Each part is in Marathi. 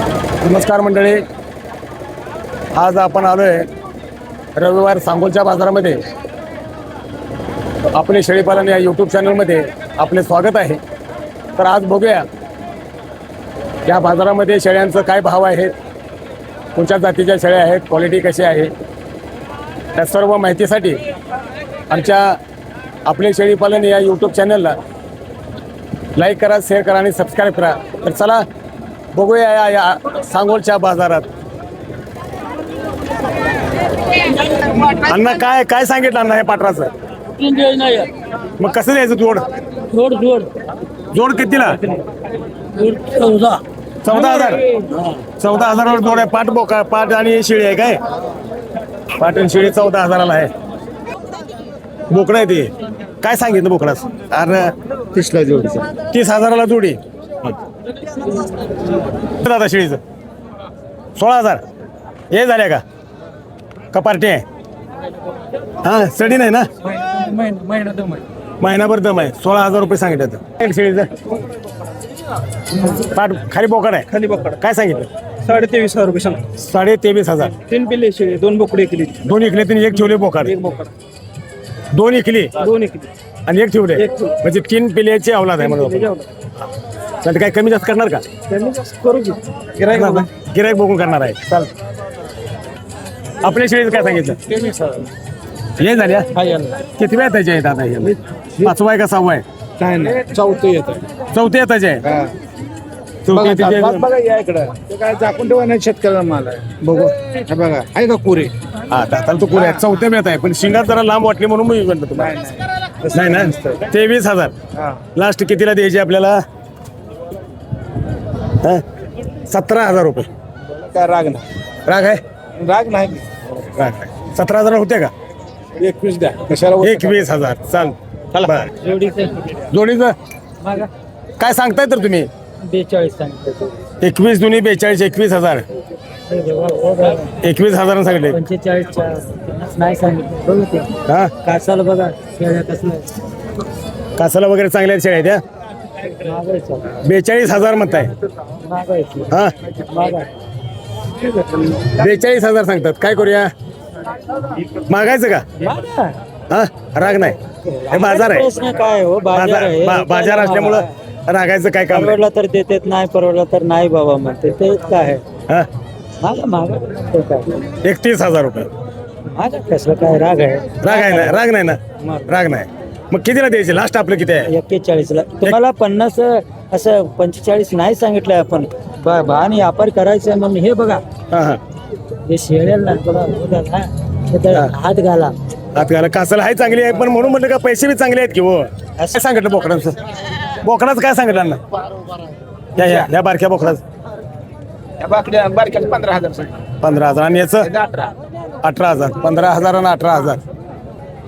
नमस्कार मंडळी, आज आपण आलोय रविवार सांगोलच्या बाजारामध्ये. आपले शेळीपालन या यूट्यूब चॅनलमध्ये आपले स्वागत आहे. तर आज बघूया या बाजारामध्ये शेळ्यांचं काय भाव आहे, कोणत्या जातीच्या शेळ्या आहेत, क्वालिटी कशी आहे, त्या सर्व माहितीसाठी आमच्या आपले शेळीपालन या यूट्यूब चॅनलला लाईक करा, शेअर करा आणि सबस्क्राईब करा. तर चला बघूया या सांगोलच्या बाजारात. अण्णा काय काय सांगितलं अण्णा हे पाटराचं? मग कसं द्यायचं जोड? जोड जोड जोड कितीला? 14,000. 14,000वर जोड आहे. पाट बोका पाट आणि शेळी आहे काय? पाट आणि शेळी 14,000ला आहे. बोकडं आहे ते. काय सांगितलं बोकडाच? अरे 30ला जोडी. 30,000ला जोडी. दादा शेळीचं 16,000 हे झाले का? कपार्टी आहे. हां सडी नाही ना? महिनाभर दम आहे. 16,000 रुपये सांगितलं. शेळीचं पाट खाली बोकड आहे. खाली बकड काय सांगितलं? 23,000 रुपये सांग. 23,500. 3 पिल्ले शेळी, 2 बोकडे केली. दोन इकले त्यांनी एक ठेवले बोकड. एक बोकड, 2 इकली 2 केली. आणि एक ठेवले. एक ठेवले. म्हणजे 3 पिल्याची अवलाद आहे म्हणून. तर काय कमी जास्त करणार का? करू की गिराईक बघून करणार आहे. चाल आपल्या शेळीचं काय सांगितलं? 23,000. हे झाल्या हा याला किती वेळ त्याचे आहेत आता? हे 5वा आहे का 6वा आहे? काय नाही, चौथं येतं. चौथी येताचे आहे. चौथी येताचे आहे. बघा या इकडं, ते काय झाकून ठेवा नाही शेतकऱ्याला माल आहे. बघू. हे बघा आहे का कुरे? हा दाताला तो पुऱ्या चौथ्या मिळत आहे, पण शिंगात जरा लांब वाटली म्हणून मी म्हणतो तुम्हाला. नाही ना 23,000 हा लास्ट कितीला द्यायची आपल्याला? 17,000 रुपये. काय राग नाही, राग आहे? राग नाही. राग आहे. 17,000 होते का? 21 द्या कशाला. 21,000. चाल बरं. जोडीचं काय सांगताय तर तुम्ही? 42 सांगितलं. 21 दुनी 42 21,000. 21,000 सांगितले. 45 नाही सांगितलं. हा कासाला बघा शेळ्या कसल्या कासाला वगैरे चांगल्या शेळ्या आहेत. 42,000 म्हणताय. हा 42,000 सांगतात. काय करूया? मागायचं का? हा राग नाही, हे बाजार आहे. काय हो, बाजार आहे. बाजार असल्यामुळं रागायचं काय काम नाही. परवडला तर देतात, नाही परवडला तर नाही बाबा म्हणते. ते काय आहे? हा मागा मागा काय 31,000 रुपये. मागा कसलं काय राग आहे? राग आहे ना? राग नाही ना? राग नाही. मग कितीला द्यायचे? लास्ट आपलं किती आहे? 41ला. तुम्हाला 50 असं 45 नाही सांगितलंय आपण. आणि व्यापार करायचं म्हणून हे बघा, हा हा हे शेळ्याला बघा बघा ना, हे तर हात घाला. आता कासाला आहे चांगली आहे, पण म्हणून म्हटलं का पैसे बी चांगले आहेत की हो. काय सांगितलं बोकडांचं? बोकडाचं काय सांगितलं ना? या बारक्या बोकडाचं बारक्याचं 15,000. 15,000 आणि याचं 18,000. 15,000 आणि 18,000.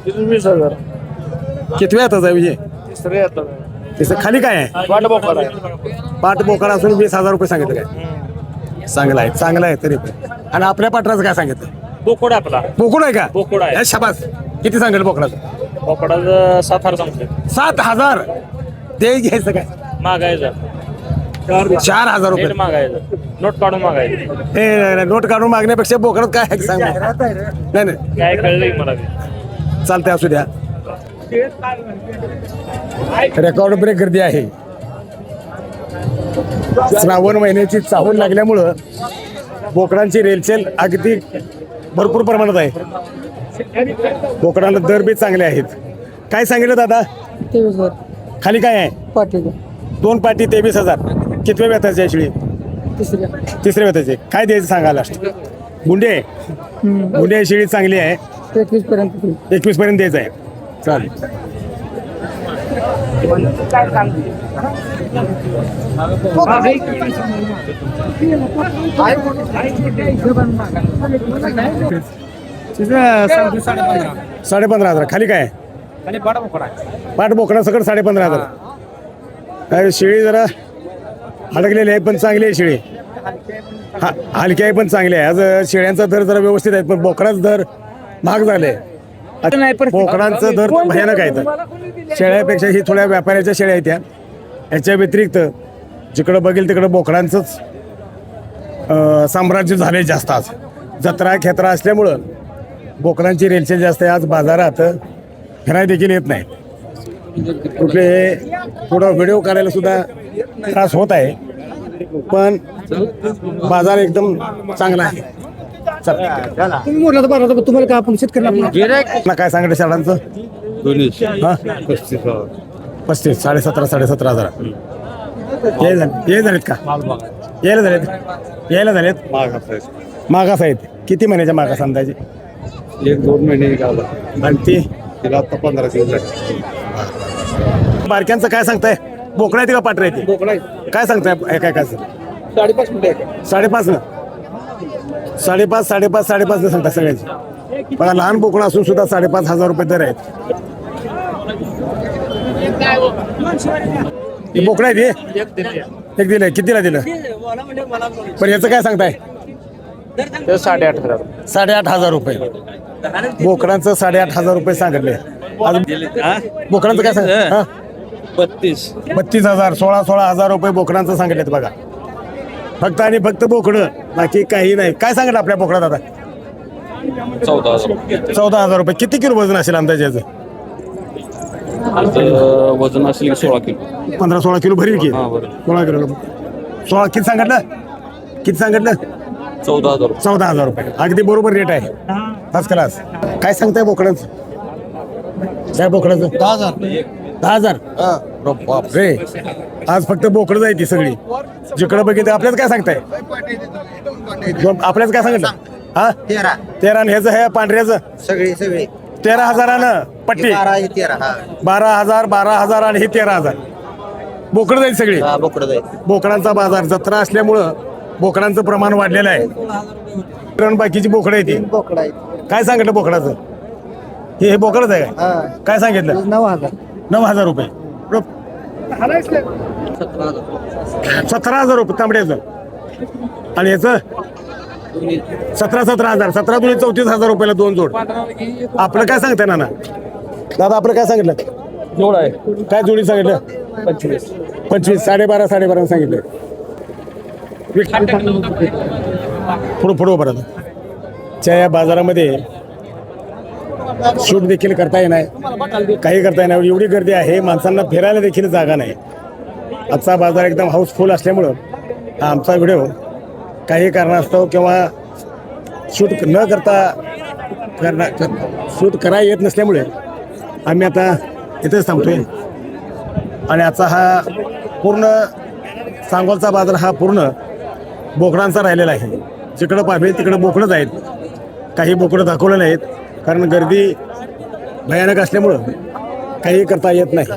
20,000. किती वेळातच आहे विजय? तिसरे येतात. तिचं खाली काय आहे? वाट बोकड आहे. पाट बोकडा असून 20,000 रुपये सांगितलं काय? चांगलं आहे, चांगलं आहे तरी पण. आणि आपल्या पाटराचं काय सांगितलं? बोकड आपला बोकुड आहे का? बोकुड आहे. या शाबास. किती सांगेल बोकडाचं? बोकडाचं 7,000 सांगते. 7,000 ते घ्यायचं काय? मागायचं 4,000 रुपये. मागायचं, नोट काढून मागायचं. हे नोट काढून मागण्यापेक्षा बोकडत काय आहे सांग. नाही नाही काय कळलं मला? चालतंय, असू द्या. रेकॉर्ड ब्रेक गर्दी आहे. श्रावण महिन्याची चाहूल लागल्यामुळं बोकडांची रेलचेल अगदी भरपूर प्रमाणात आहे. बोकडांना दर बी चांगले आहेत. काय सांगितलं दादा? 23,000. खाली काय आहे? पाटील 2 पाटी 23,000. कितव्या व्यथाची आहे शेळी? तिसऱ्या. तिसऱ्या व्यथाची. काय द्यायचं सांगा लास्ट? गुंडे गुंडे शेळी चांगली आहे. 21 पर्यंत. 21 पर्यंत द्यायचं आहे. चालेल. साडे 15,000. खाली काय? पाट बोकडा सकट 15,500. शेळी जरा अडकलेली आहे, पण चांगली आहे शेळी. हलकी आहे पण चांगली आहे. आज शेळ्यांचा दर जरा व्यवस्थित आहे, पण बोकडाचा दर महाग झाले. बोकडांचं दर भयानक आहे. शेळ्यापेक्षा ही थोड्या व्यापाऱ्याच्या शेळ्या आहेत त्या. याच्या व्यतिरिक्त जिकडं बघेल तिकडं बोकडांचंच साम्राज्य झाले जास्त आज. जत्रा खेत्रा असल्यामुळं बोकडांची रेलचेल जास्त आहे. आज बाजारात फिरायला देखील येत नाही. कुठले थोडं व्हिडिओ करायला सुद्धा त्रास होत आहे, पण बाजार एकदम चांगला आहे. तुम्ही बोलला तर बरं, तुम्हाला काय आपण शेतकऱ्याला काय सांगितलं शाळांचं? हा 35 17,500 ये झालेत का? यायला झालेत मागास आहेत. किती महिन्याच्या मागास अंदाजे? 1-2 महिने आणि ती तिला आता 15 दिवस बारक्यांचं काय सांगताय? बोकडा येते का पाठरा येते? काय सांगताय काय 5.5 मिनिटं 5.5 न 5.5 न सांगता सगळ्यांची. बघा लहान बोकडा असून सुद्धा 5,500 रुपये दर आहेत. बोकडा आहे ते एक दिलं. कितीला दिलं? पण याचं काय सांगताय? 8,500 रुपये. बोकडांचं 8,500 रुपये सांगितले. बोकडांचं काय सांग? 32,000 16,000 रुपये बोकडांचं सांगितलेत बघा. फक्त आणि फक्त बोकडं, बाकी काही नाही. काय सांगितलं आपल्या बोकडात आता? 14,000 रुपये. किती किलो वजन असेल अंदाजे याचं? वजन असेल 16 किलो. 15-16 किलो भरीव की? 16 किलो. 16 किती सांगितलं? 14,000 रुपये. अगदी बरोबर रेट आहे. First class. काय सांगताय बोकडांचं? काय बोकडाचं? 10,000. बापरे, आज फक्त बोकडं जायची सगळी. जिकडं बघितलं. आपल्याच काय सांगताय? आपल्याच काय सांगितलं? हा 13 आणि ह्याचं हे पांढऱ्याचं सगळी 13,000 पट्टी. 12,000 आणि हे 13,000. बोकडं जाईल सगळी. बोकडांचा बाजार जत्रा असल्यामुळं बोकडांचं प्रमाण वाढलेलं आहे. कारण बाकीची बोकडं येते. काय सांगितलं बोकडाचं? हे बोकडच आहे काय? काय सांगितलं? 9,000 रुपये. 17,000 रुपये तांबड्याचं. आणि याचं 17,000. 17 दुनी 34,000 रुपयाला 2 जोड. आपलं काय सांगताय नाना? दादा आपलं काय सांगितलं? जोड आहे. काय जोडी सांगितलं? 25. 12,500 सांगितलं. पुढं उभं राहतं. या बाजारामध्ये शूट देखील करता येणार, काही करता येणार. एवढी गर्दी आहे, माणसांना फिरायला देखील जागा नाही. आजचा बाजार एकदम हाऊसफुल असल्यामुळं हा आमचा व्हिडिओ काही कारणास्तव किंवा शूट न करता शूट करायला येत नसल्यामुळे आम्ही आता इथेच थांबतोय. आणि आजचा हा पूर्ण सांगोलचा बाजार हा पूर्ण बोकडांचा राहिलेला आहे. जिकडं पाहिजे तिकडं बोकडंच आहेत. काही बोकडं दाखवलेले आहेत, कारण गर्दी भयानक असल्यामुळं काही करता येत नाही.